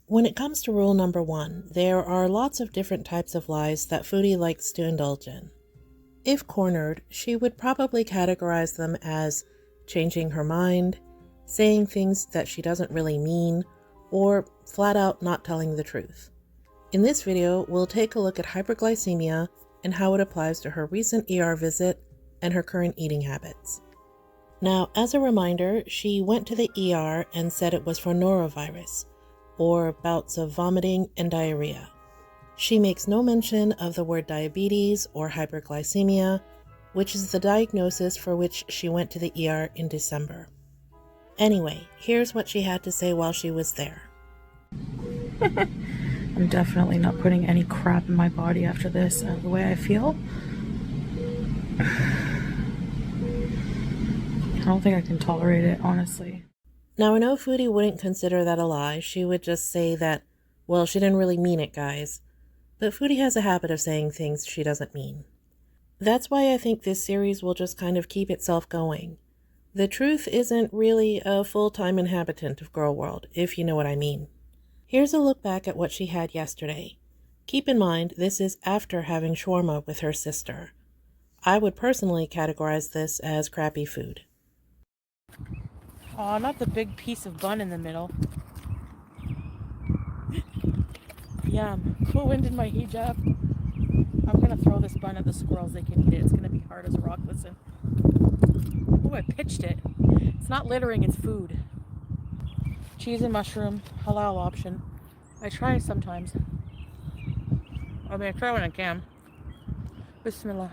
When it comes to rule number 1, there are lots of different types of lies that Foodie likes to indulge in. If cornered, she would probably categorize them as changing her mind, saying things that she doesn't really mean, or flat out not telling the truth. In this video, we'll take a look at hyperglycemia and how it applies to her recent ER visit and her current eating habits. Now, as a reminder, she went to the ER and said it was for norovirus, or bouts of vomiting and diarrhea. She makes no mention of the word diabetes or hyperglycemia, which is the diagnosis for which she went to the ER in December. Anyway, here's what she had to say while she was there. I'm definitely not putting any crap in my body after this, the way I feel. I don't think I can tolerate it, honestly. Now, I know Foodie wouldn't consider that a lie. She would just say that, well, she didn't really mean it, guys. But Foodie has a habit of saying things she doesn't mean. That's why I think this series will just kind of keep itself going. The truth isn't really a full-time inhabitant of Girl World, if you know what I mean. Here's a look back at what she had yesterday. Keep in mind, this is after having shawarma with her sister. I would personally categorize this as crappy food. Aw, not the big piece of bun in the middle. Yum. Who winded my hijab? I'm gonna throw this bun at the squirrels. They can eat it. It's gonna be hard as a rock. Listen. Oh, I pitched it. It's not littering, it's food. Cheese and mushroom, halal option. I try sometimes. I mean, I try when I can. Bismillah.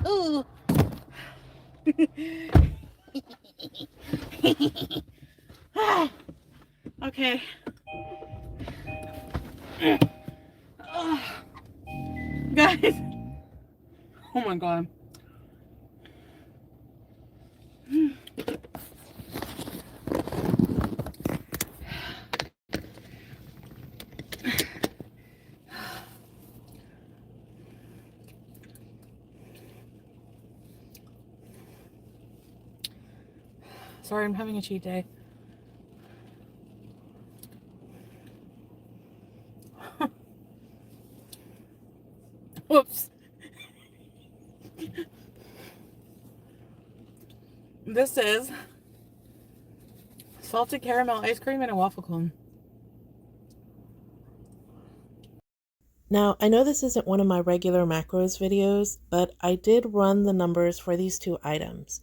Ooh. Okay. Guys. Oh my god. Sorry, I'm having a cheat day. Whoops. This is salted caramel ice cream and a waffle cone. Now, I know this isn't one of my regular macros videos, but I did run the numbers for these two items.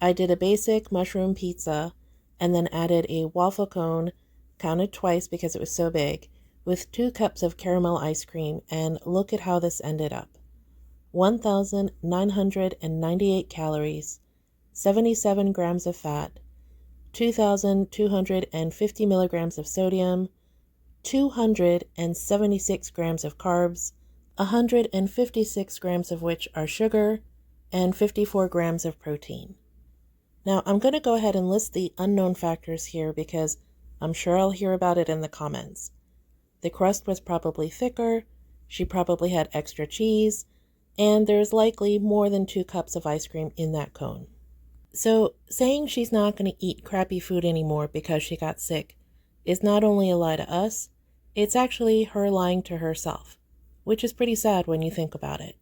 I did a basic mushroom pizza and then added a waffle cone, counted twice because it was so big, with 2 cups of caramel ice cream, and look at how this ended up. 1,998 calories, 77 grams of fat, 2,250 milligrams of sodium, 276 grams of carbs, 156 grams of which are sugar, and 54 grams of protein. Now, I'm going to go ahead and list the unknown factors here because I'm sure I'll hear about it in the comments. The crust was probably thicker, she probably had extra cheese, and there's likely more than 2 cups of ice cream in that cone. So, saying she's not going to eat crappy food anymore because she got sick is not only a lie to us, it's actually her lying to herself, which is pretty sad when you think about it.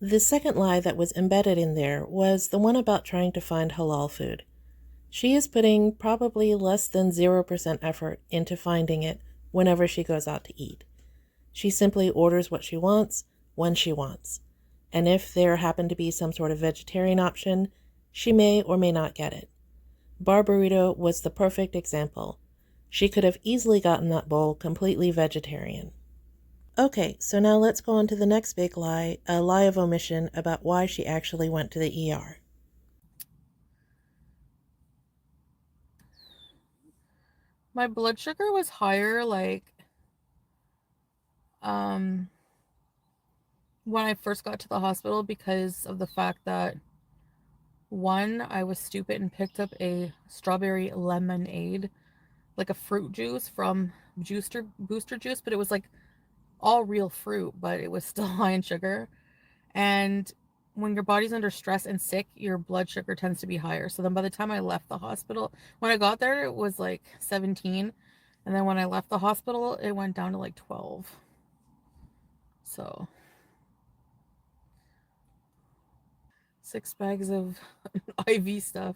The second lie that was embedded in there was the one about trying to find halal food. She is putting probably less than 0% effort into finding it whenever she goes out to eat. She simply orders what she wants when she wants. And if there happened to be some sort of vegetarian option, she may or may not get it. Bar burrito was the perfect example. She could have easily gotten that bowl completely vegetarian. Okay, so now let's go on to the next big lie, a lie of omission about why she actually went to the ER. My blood sugar was higher, when I first got to the hospital because of the fact that, one, I was stupid and picked up a strawberry lemonade, like a fruit juice from Booster Juice, but it was like all real fruit, but it was still high in sugar. And when your body's under stress and sick, your blood sugar tends to be higher. So then by the time I left the hospital, when I got there, it was like 17. And then when I left the hospital, it went down to like 12. So 6 bags of IV stuff.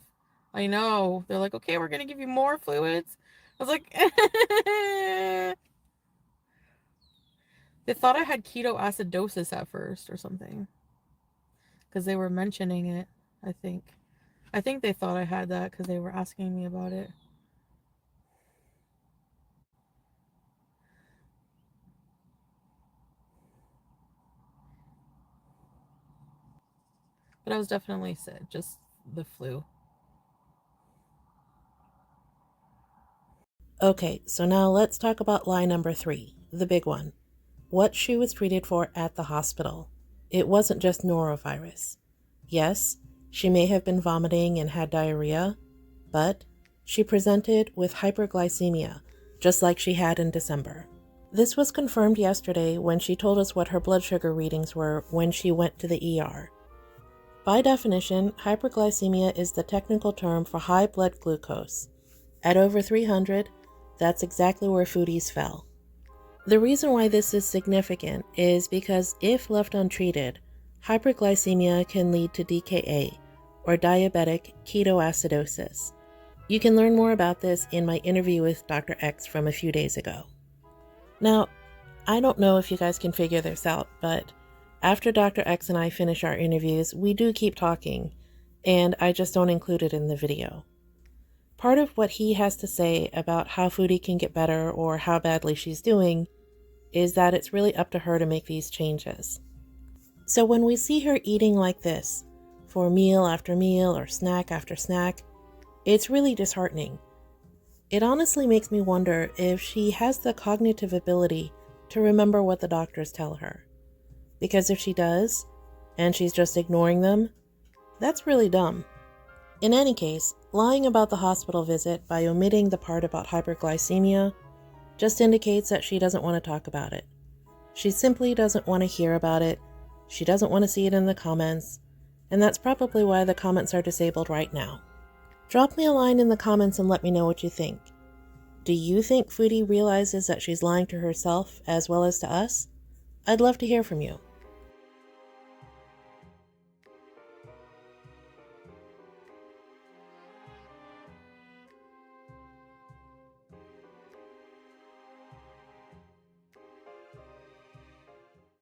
I know. They're like, okay, we're going to give you more fluids. I was like, they thought I had ketoacidosis at first or something. Because they were mentioning it, I think. I think they thought I had that because they were asking me about it. But I was definitely sick, just the flu. Okay, so now let's talk about lie number 3, the big one. What she was treated for at the hospital. It wasn't just norovirus. Yes, she may have been vomiting and had diarrhea, but she presented with hyperglycemia, just like she had in December. This was confirmed yesterday when she told us what her blood sugar readings were when she went to the ER. By definition, hyperglycemia is the technical term for high blood glucose. At over 300, that's exactly where Foodie's fell. The reason why this is significant is because if left untreated, hyperglycemia can lead to DKA, or diabetic ketoacidosis. You can learn more about this in my interview with Dr. X from a few days ago. Now, I don't know if you guys can figure this out, but after Dr. X and I finish our interviews, we do keep talking, and I just don't include it in the video. Part of what he has to say about how Foodie can get better or how badly she's doing is that it's really up to her to make these changes. So when we see her eating like this, for meal after meal or snack after snack, it's really disheartening. It honestly makes me wonder if she has the cognitive ability to remember what the doctors tell her. Because if she does, and she's just ignoring them, that's really dumb. In any case, lying about the hospital visit by omitting the part about hyperglycemia just indicates that she doesn't want to talk about it. She simply doesn't want to hear about it, she doesn't want to see it in the comments, and that's probably why the comments are disabled right now. Drop me a line in the comments and let me know what you think. Do you think Foodie realizes that she's lying to herself as well as to us? I'd love to hear from you.